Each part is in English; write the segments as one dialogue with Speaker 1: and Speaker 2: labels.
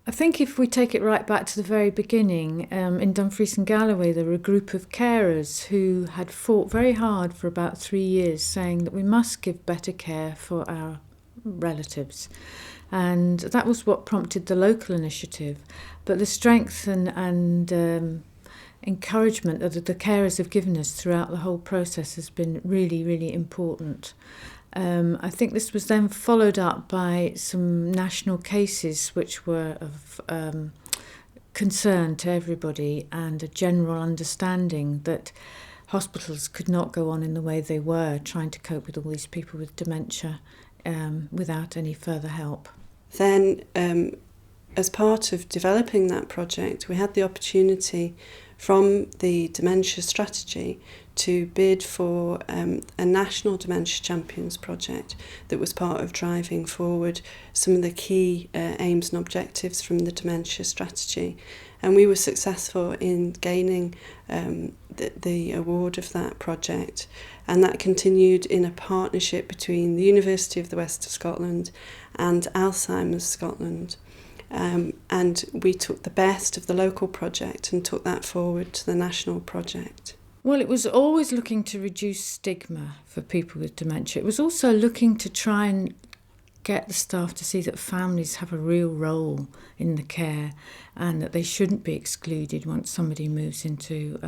Speaker 1: I think if we take it right back to the very beginning, in Dumfries and Galloway there were a group of carers who had fought very hard for about 3 years, saying that we must give better care for our relatives. And that was what prompted the local initiative. But the strength and encouragement that the carers have given us throughout the whole process has been really, really important. I think this was then followed up by some national cases which were of concern to everybody, and a general understanding that hospitals could not go on in the way they were, trying to cope with all these people with dementia without any further help.
Speaker 2: Then, as part of developing that project, we had the opportunity from the dementia strategy to bid for a national dementia champions project that was part of driving forward some of the key aims and objectives from the dementia strategy. And we were successful in gaining the award of that project, and that continued in a partnership between the University of the West of Scotland and Alzheimer's Scotland. And we took the best of the local project and took that forward to the national project.
Speaker 1: Well, it was always looking to reduce stigma for people with dementia. It was also looking to try and get the staff to see that families have a real role in the care and that they shouldn't be excluded once somebody moves into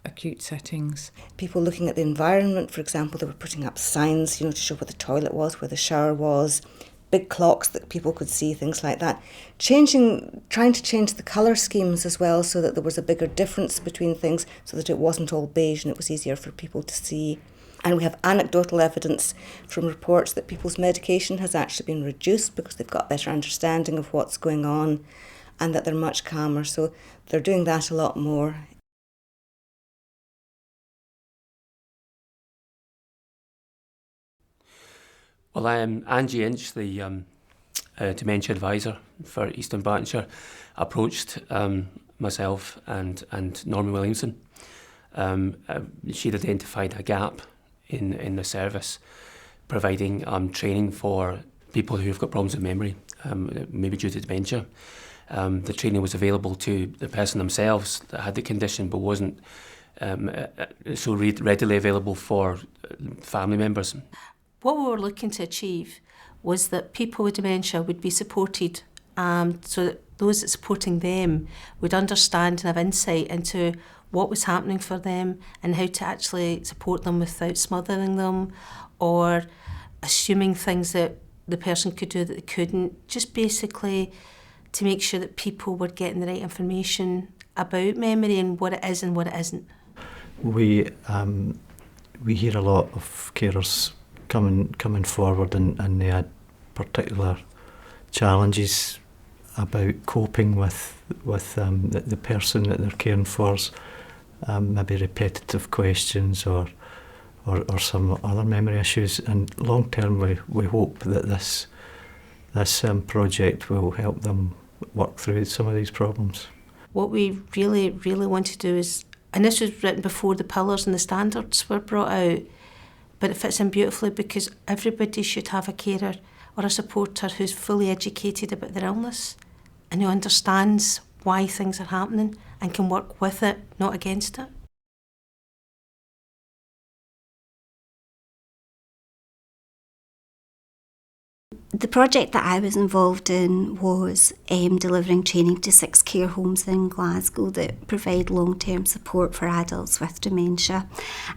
Speaker 1: acute settings.
Speaker 3: People looking at the environment, for example, they were putting up signs, to show where the toilet was, where the shower was, big clocks that people could see, things like that. Trying to change the colour schemes as well, so that there was a bigger difference between things, so that it wasn't all beige and it was easier for people to see. And we have anecdotal evidence from reports that people's medication has actually been reduced because they've got a better understanding of what's going on and that they're much calmer. So they're doing that a lot more.
Speaker 4: Well, I am Angie Inch, the dementia advisor for East Dunbartonshire, approached myself and Norman Williamson. She'd identified a gap in the service, providing training for people who've got problems with memory, maybe due to dementia. The training was available to the person themselves that had the condition, but wasn't so readily available for family members.
Speaker 5: What we were looking to achieve was that people with dementia would be supported, so that those that supporting them would understand and have insight into what was happening for them and how to actually support them without smothering them or assuming things that the person could do that they couldn't. Just basically to make sure that people were getting the right information about memory and what it is and what it isn't.
Speaker 6: We hear a lot of carers coming forward and they had particular challenges about coping with the person that they're caring for's maybe repetitive questions or some other memory issues. And long term we hope that this project will help them work through some of these problems.
Speaker 5: What we really, really want to do is, and this was written before the pillars and the standards were brought out, but it fits in beautifully because everybody should have a carer or a supporter who's fully educated about their illness and who understands why things are happening and can work with it, not against it.
Speaker 7: The project that I was involved in was delivering training to 6 care homes in Glasgow that provide long-term support for adults with dementia.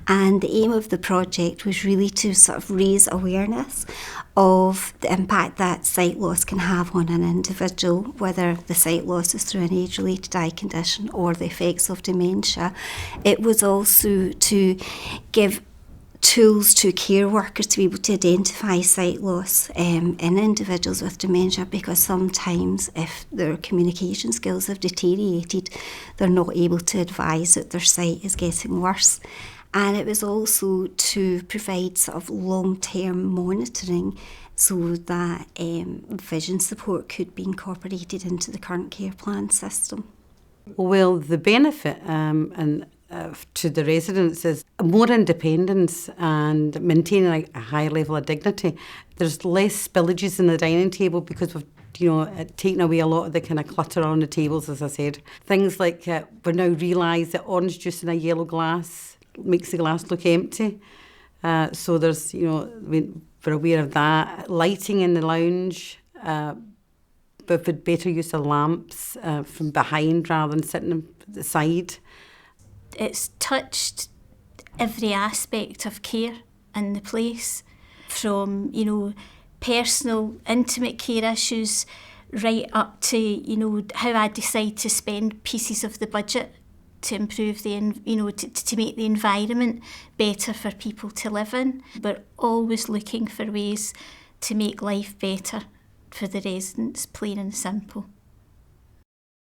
Speaker 7: And the aim of the project was really to sort of raise awareness of the impact that sight loss can have on an individual, whether the sight loss is through an age-related eye condition or the effects of dementia. It was also to give tools to care workers to be able to identify sight loss in individuals with dementia, because sometimes if their communication skills have deteriorated, they're not able to advise that their sight is getting worse. And it was also to provide sort of long-term monitoring so that vision support could be incorporated into the current care plan system.
Speaker 8: Well, the benefit to the residents is more independence and maintaining a high level of dignity. There's less spillages in the dining table because we've taking away a lot of the kind of clutter on the tables, as I said. Things like we now realise that orange juice in a yellow glass makes the glass look empty. So there's, we're aware of that. Lighting in the lounge, but with better use of lamps from behind rather than sitting at the side.
Speaker 9: It's touched every aspect of care in the place, from, personal, intimate care issues right up to, how I decide to spend pieces of the budget to improve to make the environment better for people to live in. We're always looking for ways to make life better for the residents, plain and simple.